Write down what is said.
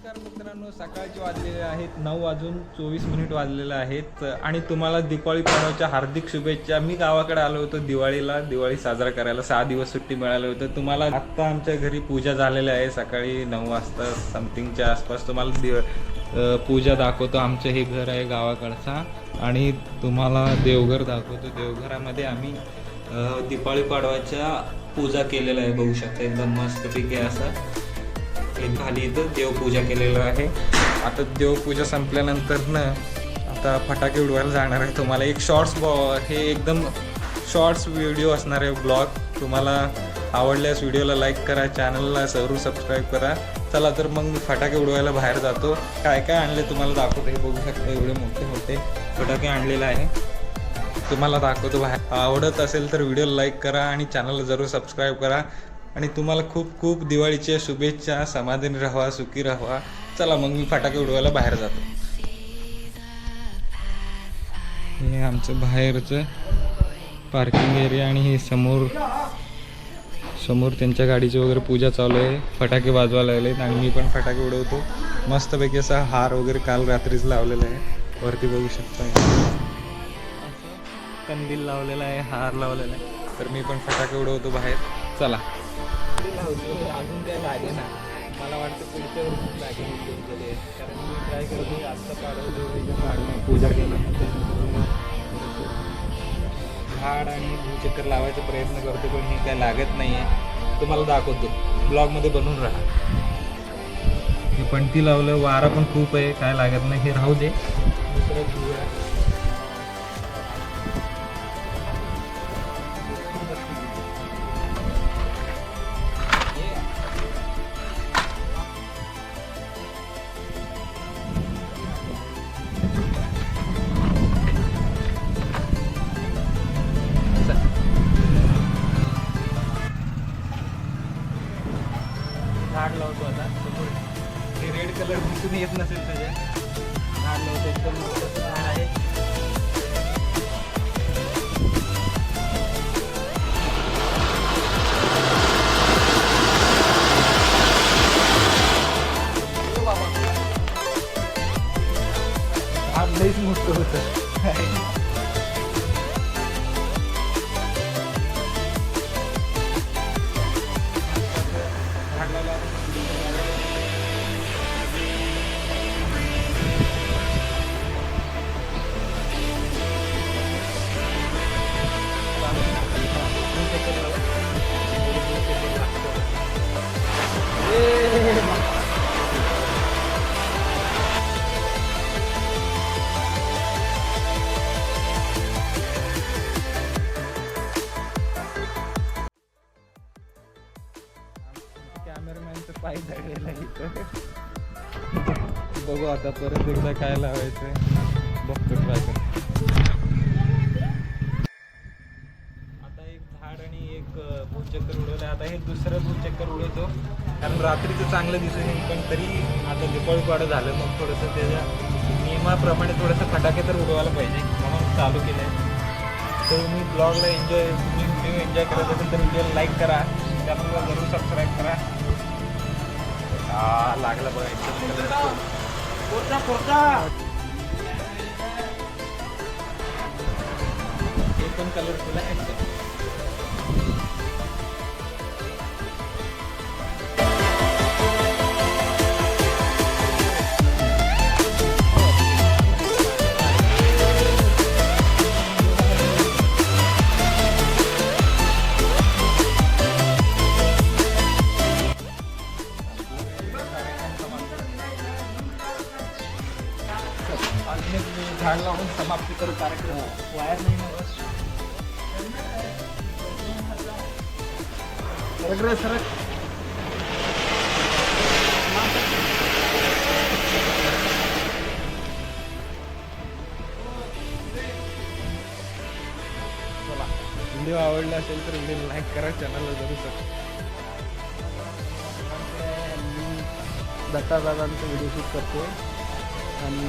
नमस्कार मित्रांनो, सकाळचे वाजलेले आहेत 9:24 वाजलेले आहेत आणि तुम्हाला दीपावली पर्वाच्या हार्दिक शुभेच्छा. मी गावाकडे आलो होतो दिवाळी साजरा करायला. 6 दिवस सुट्टी मिळाली होतं. तुम्हाला आत्ता आमच्या घरी पूजा झालेली आहे. सकाळी 9 वाजता समथिंगच्या आसपास तुम्हाला पूजा दाखवतो. आमचं हे घर आहे गावाकडचा आणि तुम्हाला देवघर दाखवतो. देवघरामध्ये आम्ही दीपावली पाडवाच्या पूजा केलेलं आहे. बघू शकता एकदम मस्तपैकी असं खाली इथं देवपूजा केलेलं आहे. आता देवपूजा संपल्यानंतर ना आता फटाके उडवायला जाणार आहे. तुम्हाला एक हे एकदम शॉर्ट्स व्हिडिओ असणार आहे ब्लॉग. तुम्हाला आवडल्यास व्हिडिओला लाईक करा, चॅनलला जरूर सबस्क्राईब करा. चला तर मग मी फटाके उडवायला बाहेर जातो. काय काय आणले तुम्हाला दाखवतो. हे बघू शकता एवढे मोठे मोठे फटाके आणलेले आहे. तुम्हाला दाखवतो बाहेर. आवडत असेल तर व्हिडिओला लाईक करा आणि चॅनलला जरूर सबस्क्राईब करा. आणि तुम्हाला खूप खूप दिवाळीच्या शुभेच्छा. समाधानी राहा, सुखी राहा. चला मग मी फटाके उडवायला बाहेर जातो. हे आमचं बाहेरचं पार्किंग एरिया आणि हे समोर त्यांच्या गाडीची वगैरे पूजा चालू आहे. फटाके वाजवायला लागलेत आणि मी पण फटाके उडवतो. मस्तपैकी असा हार वगैरे काल रात्रीच लावलेला आहे. वरती बघू शकता कंदील लावलेला आहे, हार लावलेला आहे. तर मी पण फटाके उडवतो बाहेर. चला. अजून काय लागे ना, मला वाटतं पुढच्या वर्षी लागेल. कारण मी ट्राय करतो आत्ता पाडवतो पूजा केली. झाड आणि भूचक्कर लावायचा प्रयत्न करतो पण हे काय लागत नाही आहे. तुम्हाला दाखवतो, ब्लॉगमध्ये बनवून राहा. हे पणती लावलं, वारा पण खूप आहे, काय लागत नाही. हे राहू दे. दुसरं घेऊया. झाड लावतो आता. हे रेड कलर दिसून येत नसेल त्याच्यात. झाड लावतो, एकदम मोठं झाड आहे. झाड लईच मोठं होतं. कॅमेरामॅनचं पाय धरलेला इथं. बघू आता परत एकदा काय लावायचंय. बघतो, ट्राय करतो. आता एक झाड आणि एक भूचक्कर उडवलं. आता हे दुसरं भूचक्कर उडवतो कारण रात्रीचं चांगलं दिसून येईल. पण तरी आता दिपावली पाडं झालं मग थोडंसं त्याच्या नियमाप्रमाणे थोडंसं फटाके तर उडवायला पाहिजे म्हणून चालू केलं आहे. तर मी ब्लॉगला तुम्ही व्हिडिओ एन्जॉय करत असेल तर व्हिडिओला लाईक करा, चॅनलला जरूर सबस्क्राईब करा. लागला बघा एकदम. हे पण कलरफुल आहे एकदम. झाड लावून समाप्ती करू कार्यक्रम. वायर नाही ना सरक. चला, व्हिडिओ आवडला असेल तर व्हिडिओ लाईक करा, चॅनलला जरूर सबस्क्राईब. दत्ता दादांचा व्हिडिओ शूट करतो आणि